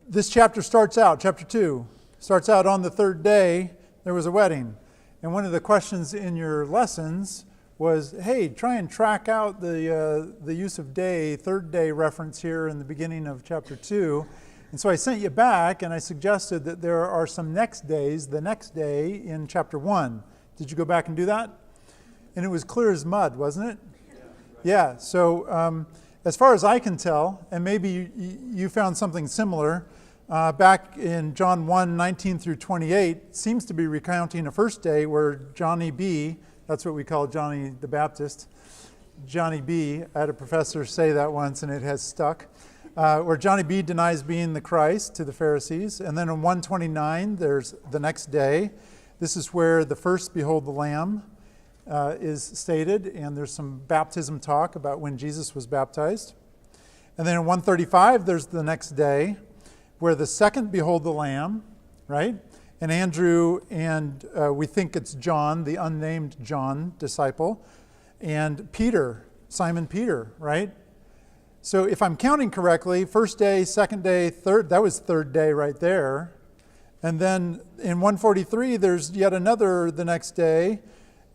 This chapter starts out, chapter 2, starts out on the third day, there was a wedding. And one of the questions in your lessons was, hey, try and track out the use of day, third day reference here in the beginning of chapter 2. And so I sent you back and I suggested that there are some next days, the next day in chapter 1. Did you go back and do that? And it was clear as mud, wasn't it? Yeah, so as far as I can tell, and maybe you found something similar, back in John 1, 19 through 28, seems to be recounting a first day where Johnny B., that's what we call Johnny the Baptist, Johnny B., I had a professor say that once and it has stuck, where Johnny B. denies being the Christ to the Pharisees. And then in 129, there's the next day. This is where the first Behold the Lamb is stated, and there's some baptism talk about when Jesus was baptized. And then in 135, there's the next day, where the second Behold the Lamb, right? And Andrew and we think it's John, the unnamed John, disciple, and Peter, Simon Peter, right? So if I'm counting correctly, first day, second day, third, that was third day right there. And then in 143, there's yet another the next day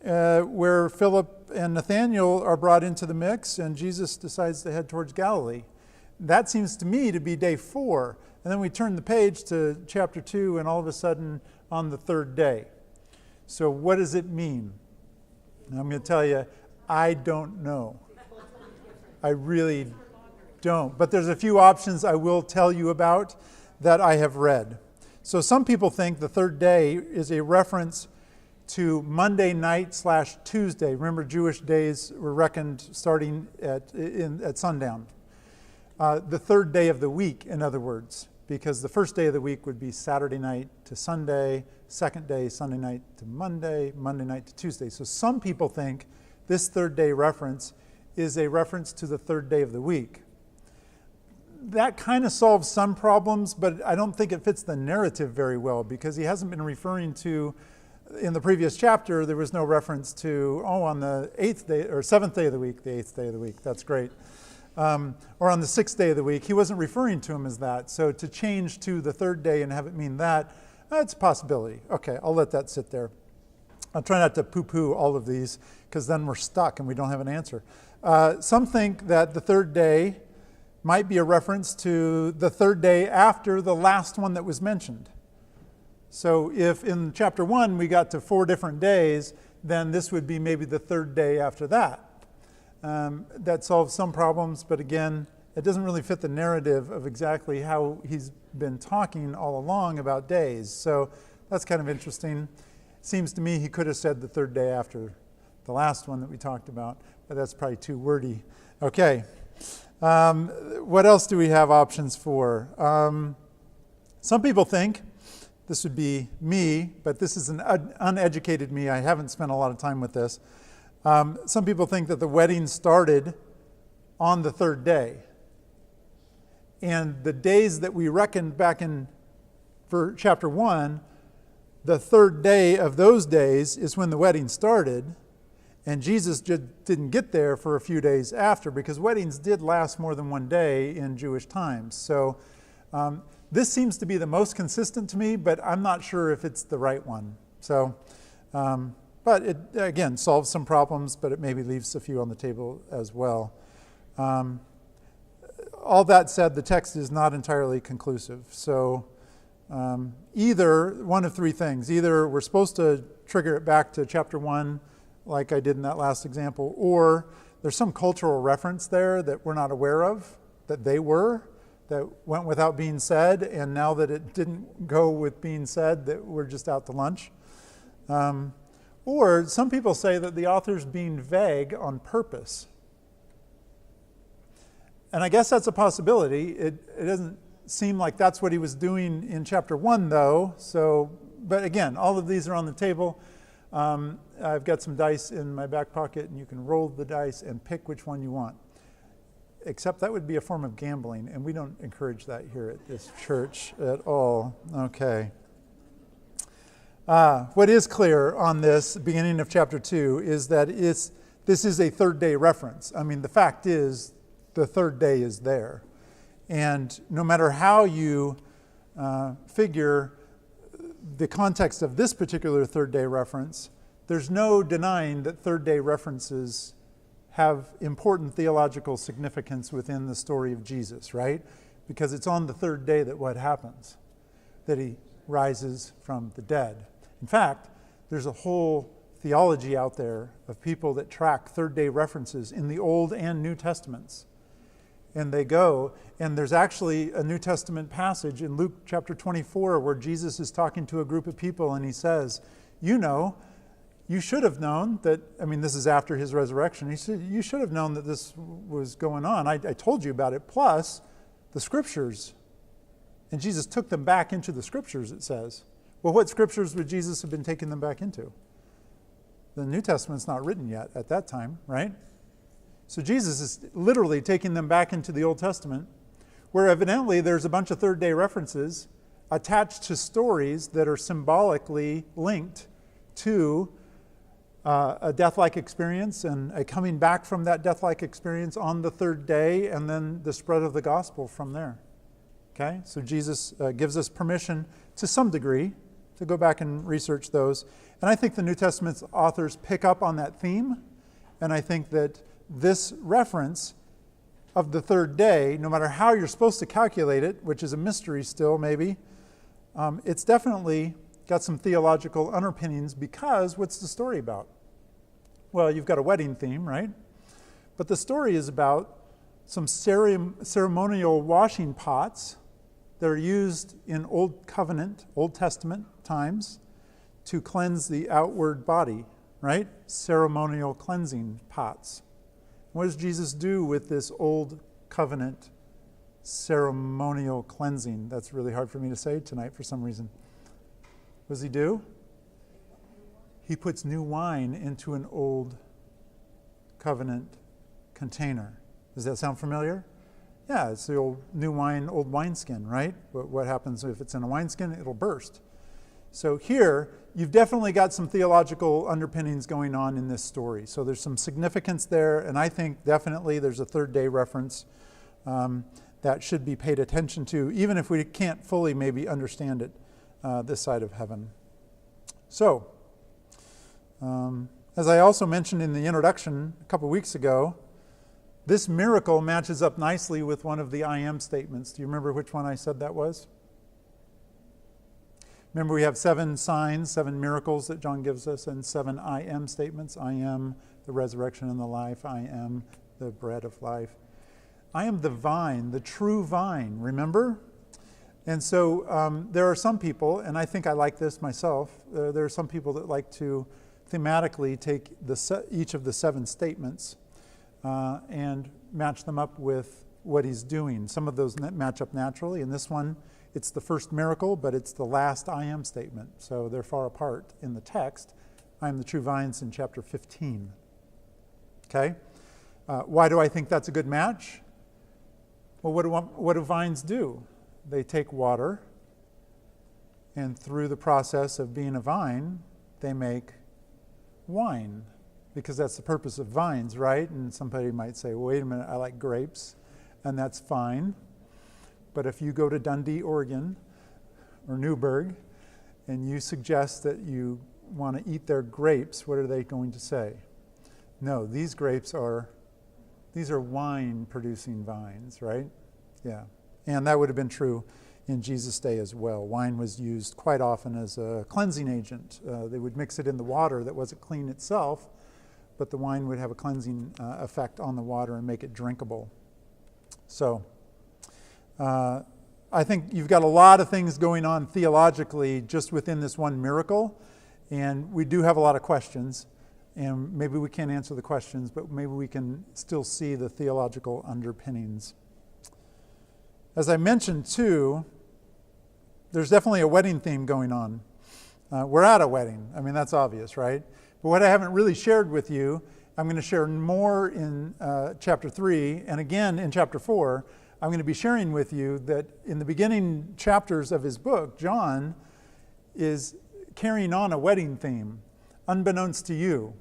where Philip and Nathanael are brought into the mix and Jesus decides to head towards Galilee. That seems to me to be day 4. And then we turn the page to chapter 2 and all of a sudden on the third day. So what does it mean? And I'm going to tell you, I don't know. I really don't. But there's a few options I will tell you about that I have read. So some people think the third day is a reference to Monday night / Tuesday. Remember, Jewish days were reckoned starting at sundown. The third day of the week, in other words, because the first day of the week would be Saturday night to Sunday, second day, Sunday night to Monday, Monday night to Tuesday. So some people think this third day reference is a reference to the third day of the week. That kind of solves some problems, but I don't think it fits the narrative very well because he hasn't been referring to, in the previous chapter, there was no reference to, on the 8th day or 7th day of the week, the 8th day of the week. That's great. Or on the 6th day of the week. He wasn't referring to him as that. So to change to the third day and have it mean that, it's a possibility. Okay, I'll let that sit there. I'll try not to poo-poo all of these because then we're stuck and we don't have an answer. Some think that the third day might be a reference to the third day after the last one that was mentioned. So if in chapter 1 we got to 4 different days, then this would be maybe the third day after that. That solves some problems, but again, it doesn't really fit the narrative of exactly how he's been talking all along about days. So that's kind of interesting. Seems to me he could have said the third day after the last one that we talked about, but that's probably too wordy. Okay. What else do we have options for? Some people think, this would be me, but this is an uneducated me. I haven't spent a lot of time with this. Some people think that the wedding started on the third day. And the days that we reckoned back in for chapter 1, the third day of those days is when the wedding started. And Jesus didn't get there for a few days after because weddings did last more than one day in Jewish times. So this seems to be the most consistent to me, but I'm not sure if it's the right one. So, but it, again, solves some problems, but it maybe leaves a few on the table as well. All that said, the text is not entirely conclusive. So either one of 3 things. Either we're supposed to trigger it back to chapter 1, like I did in that last example, or there's some cultural reference there that we're not aware of, that they were, that went without being said, and now that it didn't go with being said, that we're just out to lunch. Or some people say that the author's being vague on purpose. And I guess that's a possibility. It doesn't seem like that's what he was doing in chapter 1, though. So, but again, all of these are on the table. I've got some dice in my back pocket, and you can roll the dice and pick which one you want. Except that would be a form of gambling, and we don't encourage that here at this church at all. Okay. What is clear on this, beginning of chapter 2, is that this is a third day reference. I mean, the fact is, the third day is there. And no matter how you figure the context of this particular third day reference, there's no denying that third day references have important theological significance within the story of Jesus, right? Because it's on the third day that what happens? That he rises from the dead. In fact, there's a whole theology out there of people that track third day references in the Old and New Testaments. And they go, and there's actually a New Testament passage in Luke chapter 24 where Jesus is talking to a group of people and he says, you should have known that, this is after his resurrection. He said, you should have known that this was going on. I told you about it, plus the scriptures. And Jesus took them back into the scriptures, it says. Well, what scriptures would Jesus have been taking them back into? The New Testament's not written yet at that time, right? So Jesus is literally taking them back into the Old Testament, where evidently there's a bunch of third day references attached to stories that are symbolically linked to a death-like experience and a coming back from that death-like experience on the third day, and then the spread of the gospel from there. Okay, so Jesus gives us permission to some degree to go back and research those. And I think the New Testament's authors pick up on that theme, and I think that this reference of the third day, no matter how you're supposed to calculate it, which is a mystery still maybe, it's definitely got some theological underpinnings, because what's the story about? Well, you've got a wedding theme, right? But the story is about some ceremonial washing pots that are used in Old Covenant, Old Testament times to cleanse the outward body, right? Ceremonial cleansing pots. What does Jesus do with this Old Covenant ceremonial cleansing? That's really hard for me to say tonight for some reason. What does he do? He puts new wine into an Old Covenant container. Does that sound familiar? Yeah, it's the old new wine, old wineskin, right? What happens if it's in a wineskin? It'll burst. So here, you've definitely got some theological underpinnings going on in this story. So there's some significance there, and I think definitely there's a third day reference that should be paid attention to, even if we can't fully maybe understand it this side of heaven. So, as I also mentioned in the introduction a couple weeks ago, this miracle matches up nicely with one of the I am statements. Do you remember which one I said that was? Remember, we have 7 signs, 7 miracles that John gives us, and 7 I am statements. I am the resurrection and the life. I am the bread of life. I am the vine, the true vine, remember? And so there are some people, and I think I like this myself, there are some people that like to thematically take each of the 7 statements and match them up with what he's doing. Some of those match up naturally. In this one, it's the first miracle, but it's the last I am statement. So they're far apart in the text. I am the true vines in chapter 15. Okay? Why do I think that's a good match? Well, what do vines do? They take water, and through the process of being a vine, they make wine, because that's the purpose of vines, right? And somebody might say, well, wait a minute, I like grapes, and that's fine. But if you go to Dundee, Oregon, or Newburgh, and you suggest that you want to eat their grapes, what are they going to say? No, these are wine-producing vines, right? Yeah. And that would have been true in Jesus' day as well. Wine was used quite often as a cleansing agent. They would mix it in the water that wasn't clean itself, but the wine would have a cleansing effect on the water and make it drinkable. So I think you've got a lot of things going on theologically just within this one miracle, and we do have a lot of questions, and maybe we can't answer the questions, but maybe we can still see the theological underpinnings. As I mentioned too, there's definitely a wedding theme going on. We're at a wedding. I mean, that's obvious, right? But what I haven't really shared with you, I'm going to share more in chapter 3, and again in chapter 4. I'm going to be sharing with you that in the beginning chapters of his book, John is carrying on a wedding theme, unbeknownst to you,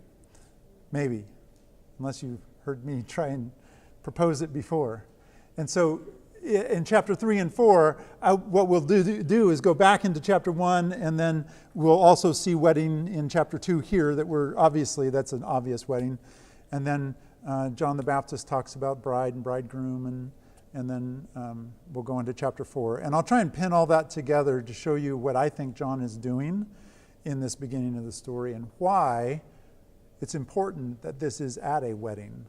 maybe, unless you've heard me try and propose it before. And so in chapter 3 and 4, what we'll do is go back into chapter 1, and then we'll also see wedding in chapter 2 here, that's an obvious wedding. And then John the Baptist talks about bride and bridegroom, and then we'll go into chapter 4. And I'll try and pin all that together to show you what I think John is doing in this beginning of the story and why it's important that this is at a wedding,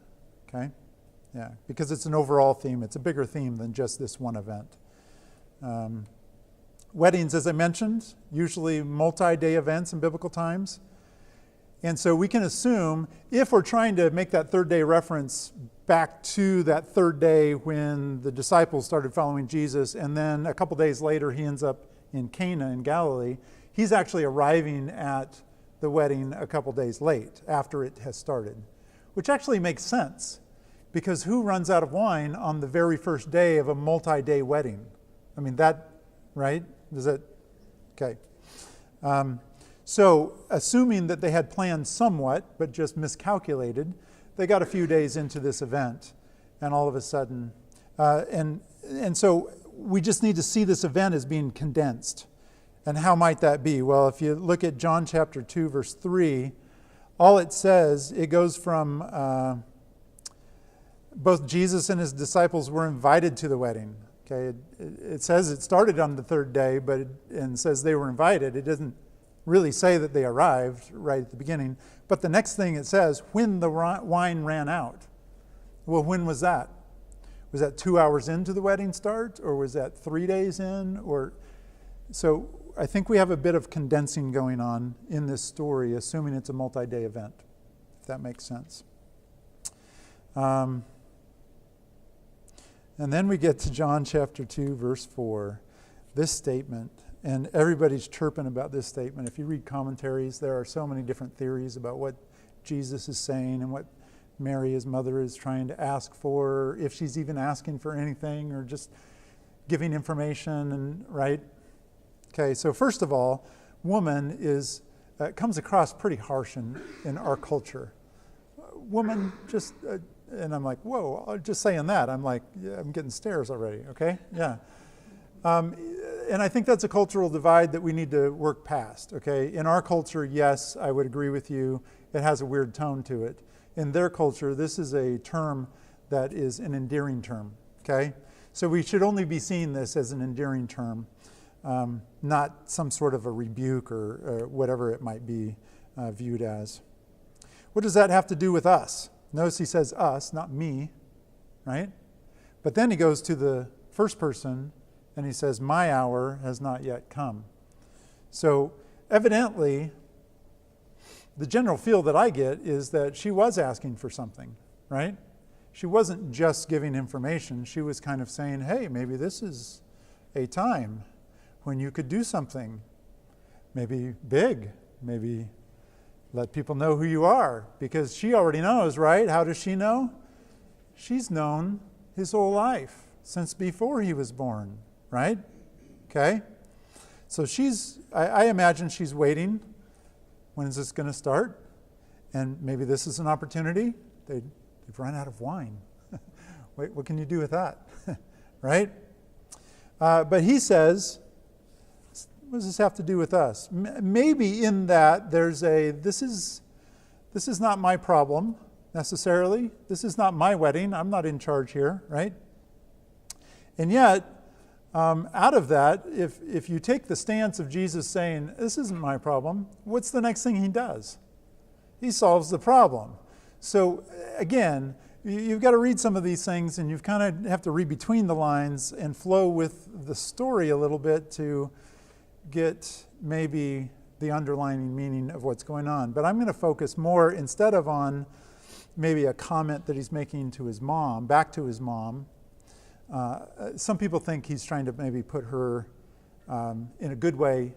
okay? Yeah, because it's an overall theme. It's a bigger theme than just this one event. Weddings, as I mentioned, usually multi-day events in biblical times. And so we can assume, if we're trying to make that third day reference back to that third day when the disciples started following Jesus, and then a couple days later he ends up in Cana in Galilee, he's actually arriving at the wedding a couple days late after it has started, which actually makes sense. Because who runs out of wine on the very first day of a multi-day wedding? I mean, that, right? Is that, okay. So assuming that they had planned somewhat, but just miscalculated, they got a few days into this event, and all of a sudden, and so we just need to see this event as being condensed. And how might that be? Well, if you look at John chapter 2, verse 3, all it says, it goes from... both Jesus and his disciples were invited to the wedding. Okay, it says it started on the third day, and says they were invited. It doesn't really say that they arrived right at the beginning. But the next thing it says, when the wine ran out. Well, when was that? Was that 2 hours into the wedding start, or was that 3 days in? So I think we have a bit of condensing going on in this story, assuming it's a multi-day event, if that makes sense. And then we get to John chapter 2, verse 4, this statement, and everybody's chirping about this statement. If you read commentaries, there are so many different theories about what Jesus is saying and what Mary, his mother, is trying to ask for, if she's even asking for anything or just giving information, and right? Okay, so first of all, woman comes across pretty harsh in our culture. Woman just... and I'm like, whoa, just saying that, I'm like, yeah, I'm getting stares already, okay? Yeah. And I think that's a cultural divide that we need to work past, okay? In our culture, yes, I would agree with you, it has a weird tone to it. In their culture, this is a term that is an endearing term, okay? So we should only be seeing this as an endearing term, not some sort of a rebuke or whatever it might be viewed as. What does that have to do with us? Notice he says us, not me, right? But then he goes to the first person and he says, my hour has not yet come. So evidently, the general feel that I get is that she was asking for something, right? She wasn't just giving information. She was kind of saying, hey, maybe this is a time when you could do something, maybe big, maybe let people know who you are, because she already knows, right? How does she know? She's known his whole life since before he was born, right? Okay? So I imagine she's waiting. When is this going to start? And maybe this is an opportunity. They've run out of wine. Wait, what can you do with that? Right? But he says, what does this have to do with us? Maybe in that there's this is not my problem necessarily. This is not my wedding. I'm not in charge here, right? And yet, out of that, if you take the stance of Jesus saying, this isn't my problem, what's the next thing he does? He solves the problem. So again, you've got to read some of these things, and you kind of have to read between the lines and flow with the story a little bit to get maybe the underlying meaning of what's going on. But I'm going to focus more, instead of on maybe a comment that he's making to his mom, back to his mom. Some people think he's trying to maybe put her in a good way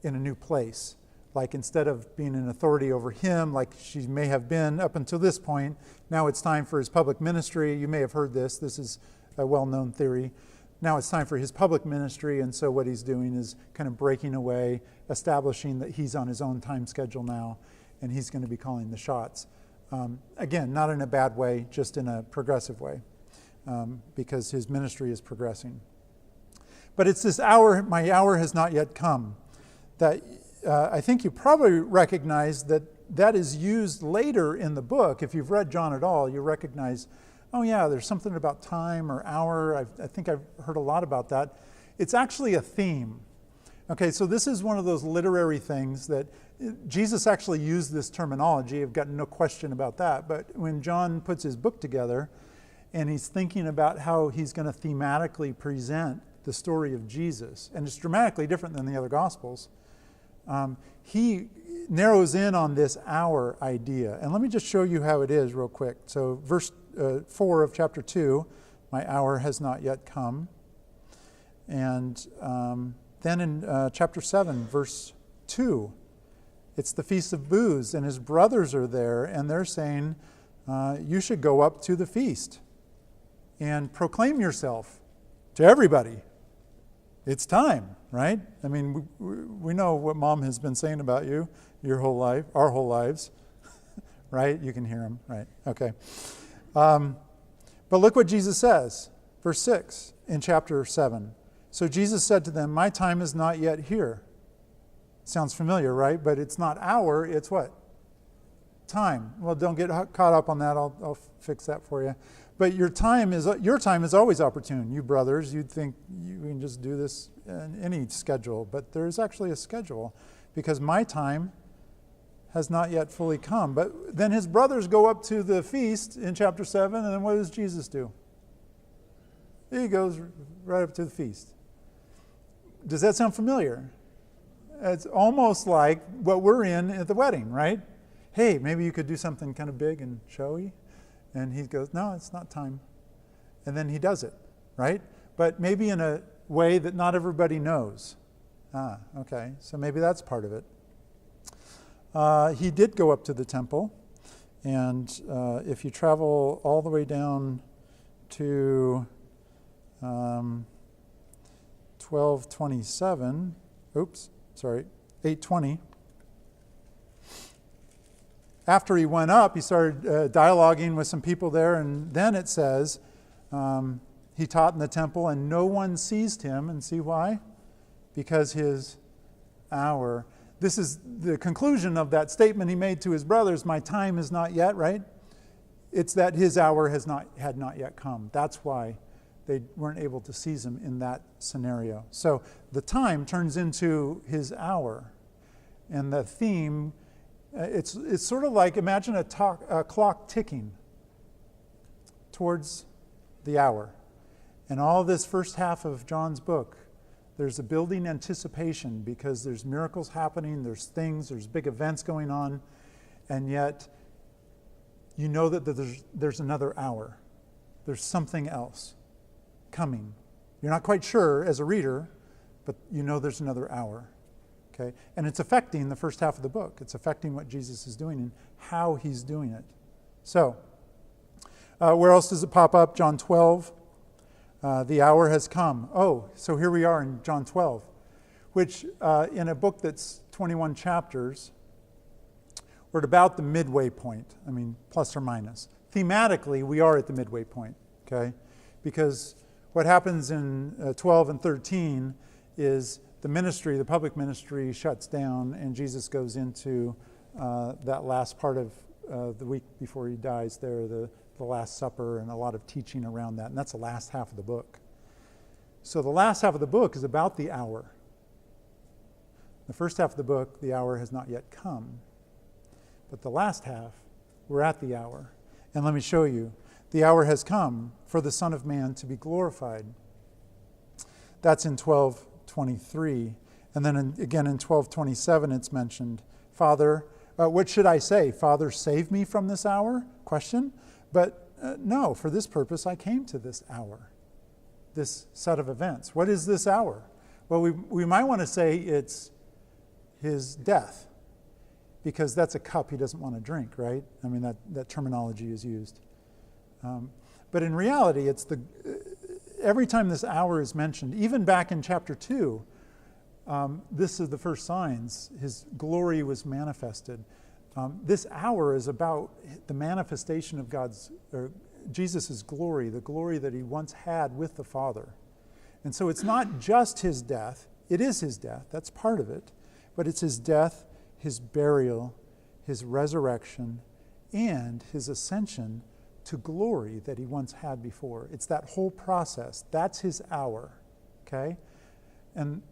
in a new place. Like, instead of being an authority over him, like she may have been up until this point, now it's time for his public ministry. You may have heard this. This is a well-known theory. Now it's time for his public ministry, and so what he's doing is kind of breaking away, establishing that he's on his own time schedule now, and he's going to be calling the shots. Again, not in a bad way, just in a progressive way. because his ministry is progressing. But it's this hour, my hour has not yet come, that I think you probably recognize that is used later in the book. If you've read John at all, you recognize, oh yeah, there's something about time or hour. I think I've heard a lot about that. It's actually a theme. Okay, so this is one of those literary things that Jesus actually used this terminology. I've got no question about that. But when John puts his book together and he's thinking about how he's going to thematically present the story of Jesus, and it's dramatically different than the other Gospels, he narrows in on this hour idea. And let me just show you how it is real quick. So verse 4 of chapter 2, my hour has not yet come. And then in chapter 7, verse 2, it's the Feast of Booths, and his brothers are there, and they're saying, you should go up to the feast and proclaim yourself to everybody. It's time, right? I mean, we know what Mom has been saying about you your whole life, our whole lives, right? You can hear him, right? Okay. But look what Jesus says, verse 6 in chapter 7. So Jesus said to them, my time is not yet here. Sounds familiar, right? But it's not hour, it's what? Time. Well, don't get caught up on that. I'll fix that for you. But your time is always opportune. You brothers, you'd think you can just do this in any schedule, but there's actually a schedule, because my time has not yet fully come. But then his brothers go up to the feast in chapter 7, and then what does Jesus do? He goes right up to the feast. Does that sound familiar? It's almost like what we're in at the wedding, right? Hey, maybe you could do something kind of big and showy. And he goes, no, it's not time. And then he does it, right? But maybe in a way that not everybody knows. Okay, so maybe that's part of it. He did go up to the temple. And if you travel all the way down to 8:20. After he went up, he started dialoguing with some people there, and then it says he taught in the temple, and no one seized him. And see why? Because his hour. This is the conclusion of that statement he made to his brothers, my time is not yet, right? It's that his hour had not yet come. That's why they weren't able to seize him in that scenario. So the time turns into his hour. And the theme, it's sort of like, imagine a clock ticking towards the hour. And all this first half of John's book, there's a building anticipation because there's miracles happening, there's big events going on, and yet you know that there's another hour. There's something else coming. You're not quite sure as a reader, but you know there's another hour. Okay? And it's affecting the first half of the book. It's affecting what Jesus is doing and how he's doing it. So, where else does it pop up? John 12. The hour has come. Oh, so here we are in John 12, which in a book that's 21 chapters, we're at about the midway point. I mean, plus or minus. Thematically, we are at the midway point, okay? Because what happens in 12 and 13 is the public ministry shuts down, and Jesus goes into that last part of the week before he dies there, the Last Supper, and a lot of teaching around that. And that's the last half of the book. So the last half of the book is about the hour. The first half of the book, the hour has not yet come. But the last half, we're at the hour. And let me show you. The hour has come for the Son of Man to be glorified. That's in 12:23. And then again in 12:27 it's mentioned, Father, what should I say? Father, save me from this hour? Question. But no, for this purpose I came to this hour, this set of events. What is this hour? Well, we might want to say it's his death, because that's a cup he doesn't want to drink, right? I mean, that terminology is used. But in reality, it's every time this hour is mentioned, even back in chapter 2, this is the first signs. His glory was manifested. This hour is about the manifestation of Jesus' glory, the glory that he once had with the Father. And so it's not just his death. It is his death. That's part of it. But it's his death, his burial, his resurrection, and his ascension to glory that he once had before. It's that whole process. That's his hour. Okay? And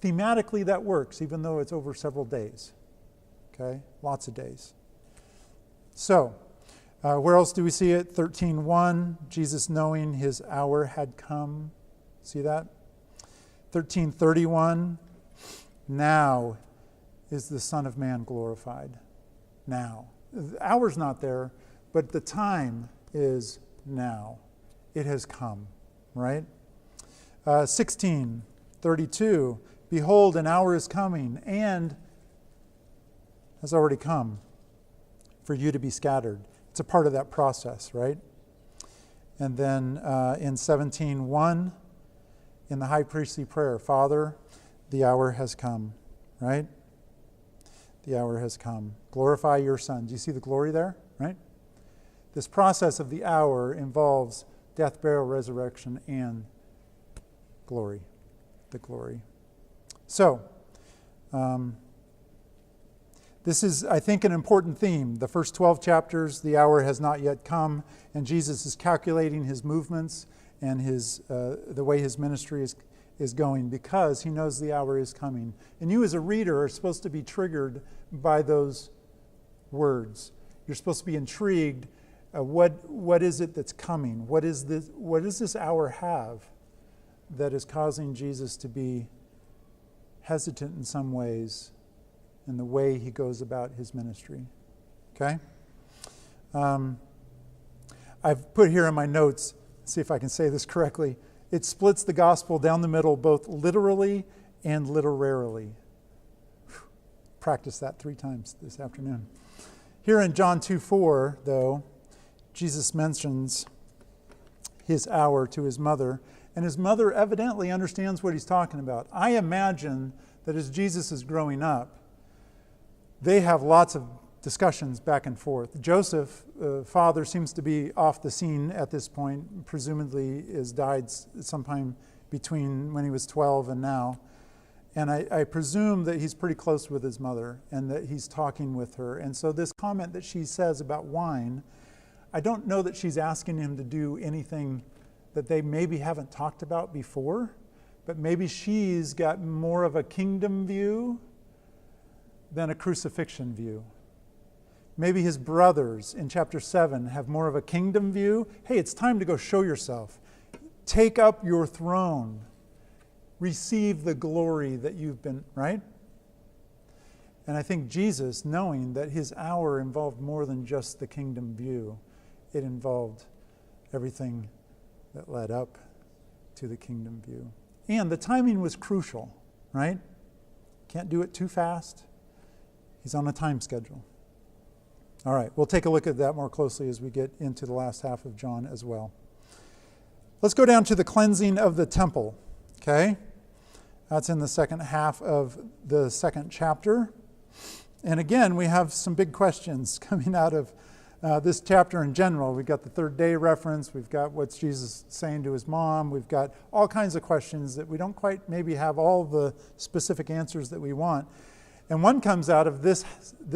thematically that works, even though it's over several days. Okay? Lots of days. So, where else do we see it? 13:1, Jesus knowing his hour had come. See that? 13:31, now is the Son of Man glorified. Now. The hour's not there, but the time is now. It has come, right? 16:32, behold, an hour is coming and has already come for you to be scattered. It's a part of that process, right? And then in 17:1, in the high priestly prayer, Father, the hour has come, right? The hour has come. Glorify your Son. Do you see the glory there, right? This process of the hour involves death, burial, resurrection, and glory, the glory. So, this is, I think, an important theme. The first 12 chapters, the hour has not yet come, and Jesus is calculating his movements and the way his ministry is going because he knows the hour is coming. And you as a reader are supposed to be triggered by those words. You're supposed to be intrigued. What is it that's coming? What does this hour have that is causing Jesus to be hesitant in some ways in the way he goes about his ministry? Okay? I've put here in my notes, see if I can say this correctly, it splits the gospel down the middle both literally and literarily. Practice that 3 times this afternoon. Here in John 2:4, though, Jesus mentions his hour to his mother, and his mother evidently understands what he's talking about. I imagine that as Jesus is growing up, they have lots of discussions back and forth. Joseph, father, seems to be off the scene at this point, presumably has died sometime between when he was 12 and now. And I presume that he's pretty close with his mother and that he's talking with her. And so this comment that she says about wine, I don't know that she's asking him to do anything that they maybe haven't talked about before, but maybe she's got more of a kingdom view than a crucifixion view. Maybe his brothers in chapter 7 have more of a kingdom view. Hey, it's time to go show yourself. Take up your throne. Receive the glory that you've been, right? And I think Jesus, knowing that his hour involved more than just the kingdom view, it involved everything that led up to the kingdom view. And the timing was crucial, right? Can't do it too fast. He's on a time schedule. All right, we'll take a look at that more closely as we get into the last half of John as well. Let's go down to the cleansing of the temple, okay? That's in the second half of the second chapter. And again, we have some big questions coming out of this chapter in general. We've got the third day reference. We've got what's Jesus saying to his mom. We've got all kinds of questions that we don't quite maybe have all the specific answers that we want. And one comes out of this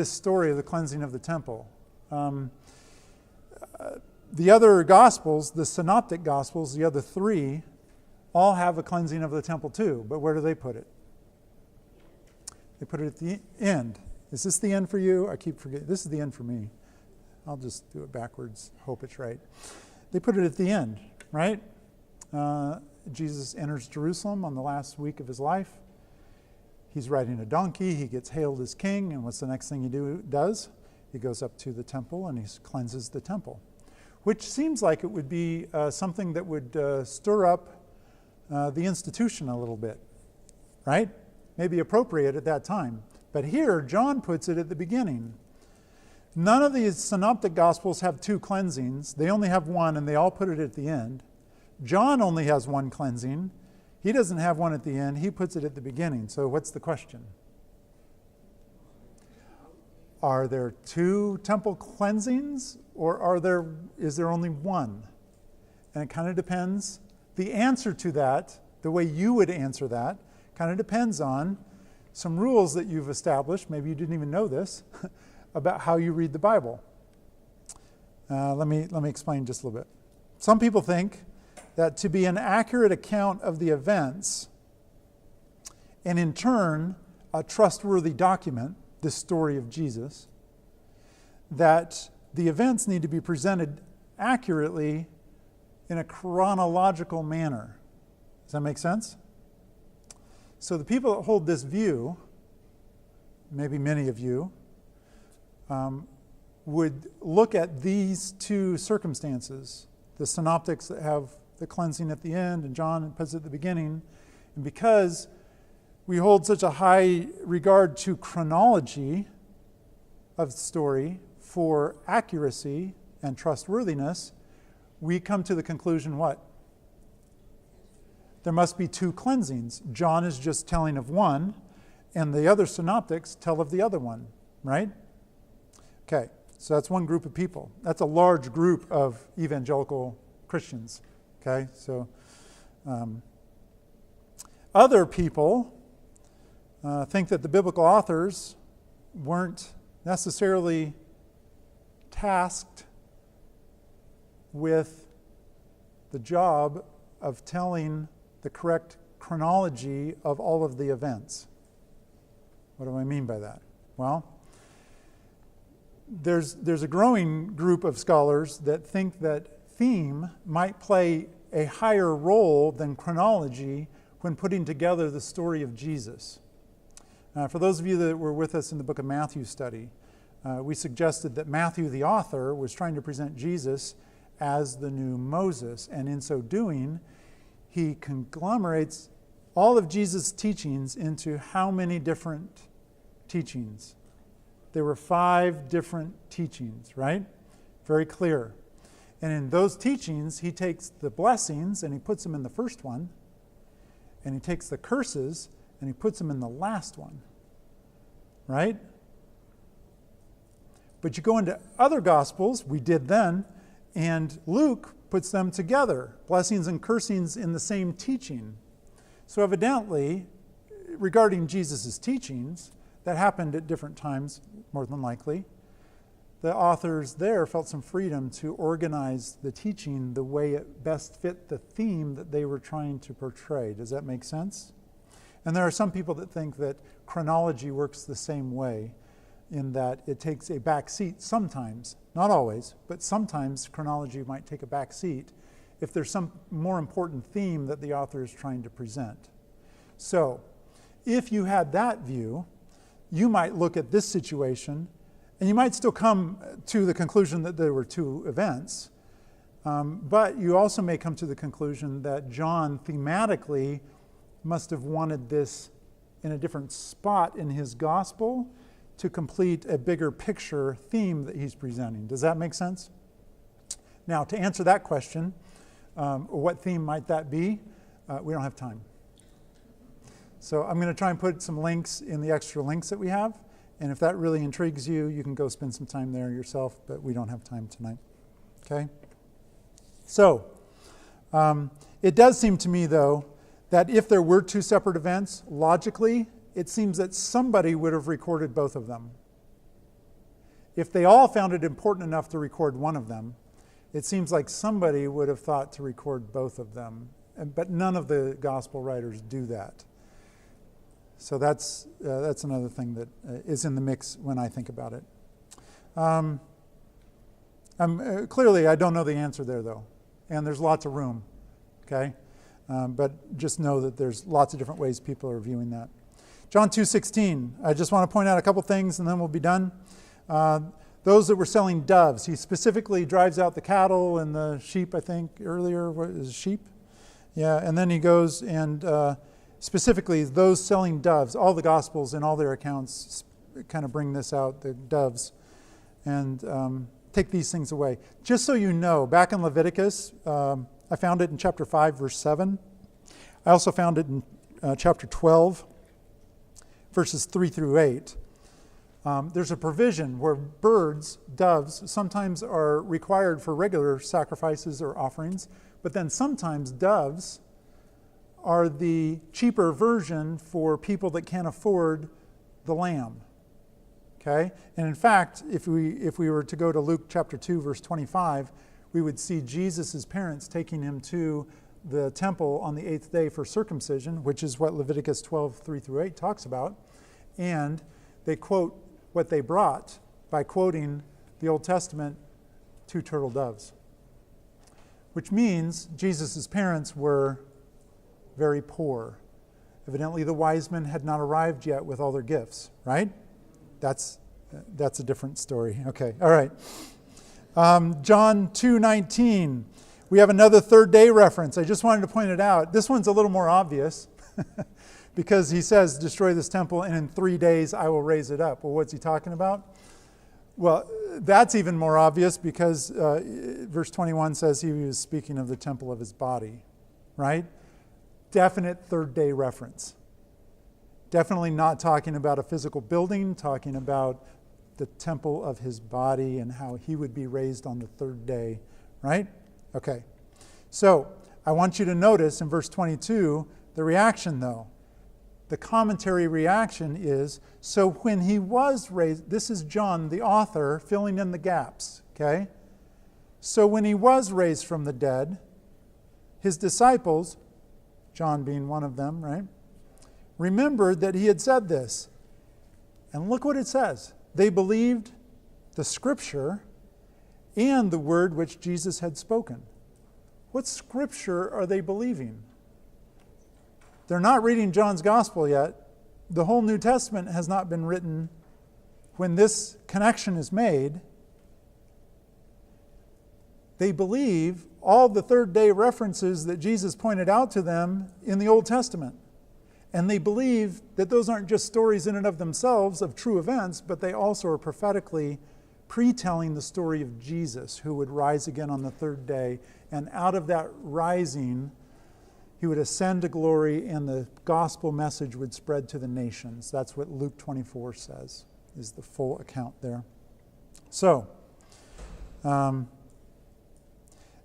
story of the cleansing of the temple. The other Gospels, the Synoptic Gospels, the other 3, all have a cleansing of the temple too. But where do they put it? They put it at the end. Is this the end for you? I keep forgetting. This is the end for me. I'll just do it backwards, hope it's right. They put it at the end, right? Jesus enters Jerusalem on the last week of his life. He's riding a donkey. He gets hailed as king. And what's the next thing he does? He goes up to the temple and he cleanses the temple, which seems like it would be something that would stir up the institution a little bit, right? Maybe appropriate at that time. But here, John puts it at the beginning. None of these synoptic gospels have 2 cleansings. They only have 1, and they all put it at the end. John only has 1 cleansing. He doesn't have one at the end. He puts it at the beginning. So what's the question? Are there 2 temple cleansings, or is there only one? And it kind of depends. The answer to that, the way you would answer that, kind of depends on some rules that you've established, maybe you didn't even know this, about how you read the Bible. Let me explain just a little bit. Some people think that to be an accurate account of the events, and in turn a trustworthy document, this story of Jesus, that the events need to be presented accurately in a chronological manner. Does that make sense? So the people that hold this view, maybe many of you, would look at these 2 circumstances, the synoptics that have the cleansing at the end and John puts it at the beginning, and because we hold such a high regard to chronology of the story for accuracy and trustworthiness, we come to the conclusion what? There must be 2 cleansings. John is just telling of one, and the other synoptics tell of the other one, right? Okay, so that's one group of people. That's a large group of evangelical Christians, okay? So other people think that the biblical authors weren't necessarily tasked with the job of telling the correct chronology of all of the events. What do I mean by that? Well, there's a growing group of scholars that think that theme might play a higher role than chronology when putting together the story of Jesus. For those of you that were with us in the book of Matthew study, we suggested that Matthew, the author, was trying to present Jesus as the new Moses, and in so doing, he conglomerates all of Jesus' teachings into how many different teachings? There were 5 different teachings, right? Very clear. And in those teachings, he takes the blessings and he puts them in the first one, and he takes the curses and he puts them in the last one, right? But you go into other Gospels, we did then, and Luke puts them together, blessings and cursings in the same teaching. So evidently, regarding Jesus' teachings, that happened at different times, more than likely, the authors there felt some freedom to organize the teaching the way it best fit the theme that they were trying to portray. Does that make sense? And there are some people that think that chronology works the same way, in that it takes a back seat sometimes, not always, but sometimes chronology might take a back seat if there's some more important theme that the author is trying to present. So, if you had that view, you might look at this situation, and you might still come to the conclusion that there were 2 events, but you also may come to the conclusion that John thematically must have wanted this in a different spot in his gospel to complete a bigger picture theme that he's presenting. Does that make sense? Now, to answer that question, what theme might that be? We don't have time. So I'm going to try and put some links in the extra links that we have, and if that really intrigues you, you can go spend some time there yourself, but we don't have time tonight. Okay? So, it does seem to me, though, that if there were 2 separate events, logically, it seems that somebody would have recorded both of them. If they all found it important enough to record one of them, it seems like somebody would have thought to record both of them. But none of the gospel writers do that. So that's another thing that is in the mix when I think about it. Clearly, I don't know the answer there, though. And there's lots of room, okay? But just know that there's lots of different ways people are viewing that. John 2:16, I just want to point out a couple things and then we'll be done. Those that were selling doves, he specifically drives out the cattle and the sheep, I think, earlier. What is sheep? Yeah, and then he goes and specifically those selling doves, all the Gospels and all their accounts kind of bring this out, the doves, and take these things away. Just so you know, back in Leviticus, I found it in chapter 5, verse 7. I also found it in chapter 12, verses 3 through 8. There's a provision where birds, doves, sometimes are required for regular sacrifices or offerings, but then sometimes doves are the cheaper version for people that can't afford the lamb. Okay? And in fact, if we were to go to Luke chapter 2, verse 25, we would see Jesus' parents taking him to the temple on the 8th day for circumcision, which is what Leviticus 12, 3 through 8 talks about. And they quote what they brought by quoting the Old Testament, 2 turtle doves. Which means Jesus' parents were very poor. Evidently, the wise men had not arrived yet with all their gifts, right? That's a different story. Okay, all right. John 2:19. We have another third day reference. I just wanted to point it out. This one's a little more obvious because he says, destroy this temple and in 3 days I will raise it up. Well, what's he talking about? Well, that's even more obvious because verse 21 says he was speaking of the temple of his body, right? Definite third day reference. Definitely not talking about a physical building, talking about the temple of his body and how he would be raised on the third day, right? Okay. So I want you to notice in verse 22 the reaction, though. The commentary reaction is, so when he was raised, this is John, the author, filling in the gaps, okay? So when he was raised from the dead, his disciples, John being one of them, right, remembered that he had said this. And look what it says. They believed the scripture and the word which Jesus had spoken. What scripture are they believing? They're not reading John's gospel yet. The whole New Testament has not been written when this connection is made. They believe all the third day references that Jesus pointed out to them in the Old Testament. And they believe that those aren't just stories in and of themselves of true events, but they also are prophetically pre-telling the story of Jesus, who would rise again on the third day. And out of that rising, he would ascend to glory and the gospel message would spread to the nations. That's what Luke 24 says, is the full account there. So,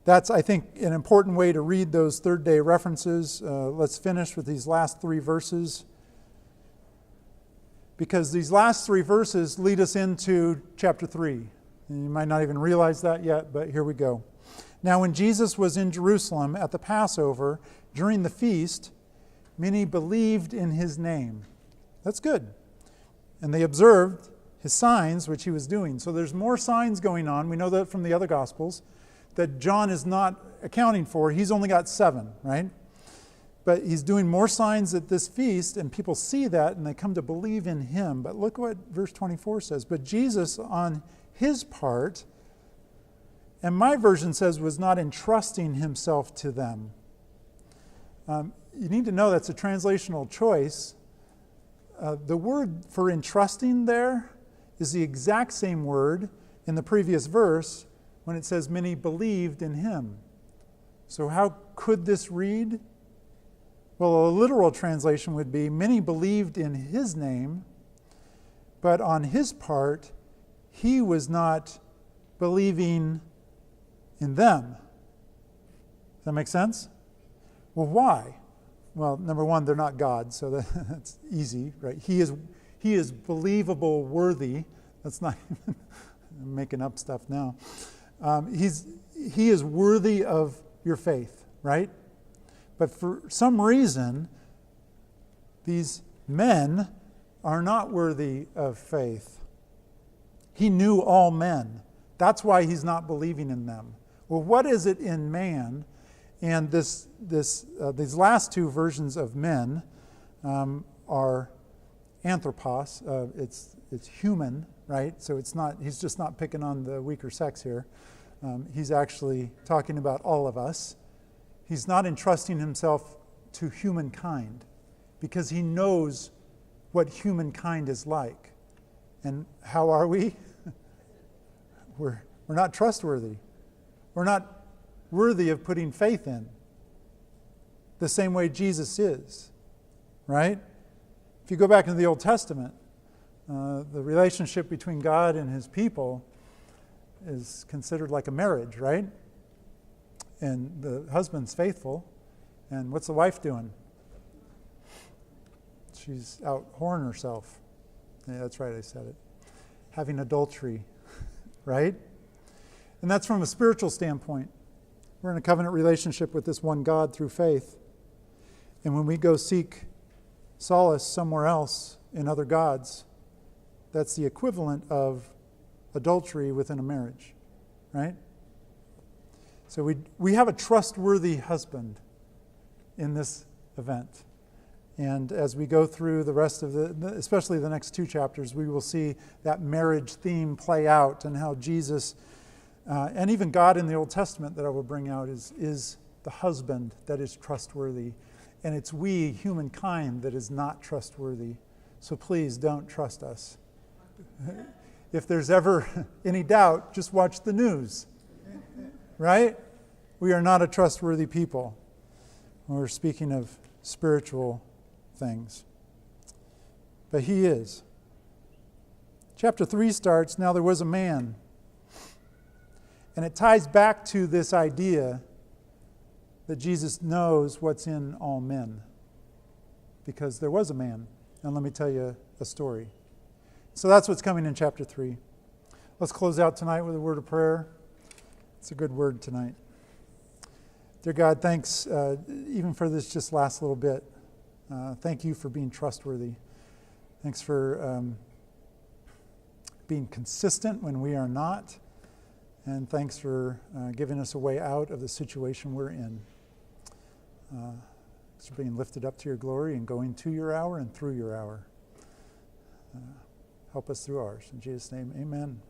that's, I think, an important way to read those third day references. Let's finish with these last 3 verses, because these last 3 verses lead us into chapter 3. And you might not even realize that yet, but here we go. Now, when Jesus was in Jerusalem at the Passover, during the feast, many believed in his name. That's good. And they observed his signs, which he was doing. So there's more signs going on. We know that from the other Gospels, that John is not accounting for. He's only got 7, right? But he's doing more signs at this feast, and people see that, and they come to believe in him. But look what verse 24 says. But Jesus, on his part, and my version says, was not entrusting himself to them. You need to know that's a translational choice. The word for entrusting there is the exact same word in the previous verse when it says many believed in him. So how could this read? Well, a literal translation would be many believed in his name, but on his part, he was not believing in them. Does that make sense? Well, why? Well, number one, they're not God, so that's easy, right? He is believable, worthy. That's not I'm making up stuff now. He is worthy of your faith, right? But for some reason, these men are not worthy of faith. He knew all men. That's why he's not believing in them. Well, what is it in man? And these last 2 versions of men are anthropos. It's human, right? So it's not. He's just not picking on the weaker sex here. He's actually talking about all of us. He's not entrusting himself to humankind because he knows what humankind is like. And how are we? We're not trustworthy. We're not worthy of putting faith in the same way Jesus is, right? If you go back into the Old Testament, The relationship between God and his people is considered like a marriage, right? And the husband's faithful. And what's the wife doing? She's out whoring herself. Yeah, that's right, I said it. Having adultery, right? And that's from a spiritual standpoint. We're in a covenant relationship with this one God through faith. And when we go seek solace somewhere else in other gods, that's the equivalent of adultery within a marriage, right? So we have a trustworthy husband in this event. And as we go through the rest of especially the next 2 chapters, we will see that marriage theme play out and how Jesus, and even God in the Old Testament that I will bring out is the husband that is trustworthy. And it's we, humankind, that is not trustworthy. So please don't trust us. If there's ever any doubt, just watch the news. Right? We are not a trustworthy people. We're speaking of spiritual things. But he is. Chapter 3 starts, now there was a man. And it ties back to this idea that Jesus knows what's in all men. Because there was a man. And let me tell you a story. So that's what's coming in chapter 3. Let's close out tonight with a word of prayer. It's a good word tonight. Dear God, thanks even for this just last little bit. Thank you for being trustworthy. Thanks for being consistent when we are not. And thanks for giving us a way out of the situation we're in. Thanks for being lifted up to your glory and going to your hour and through your hour. Help us through ours. In Jesus' name, amen.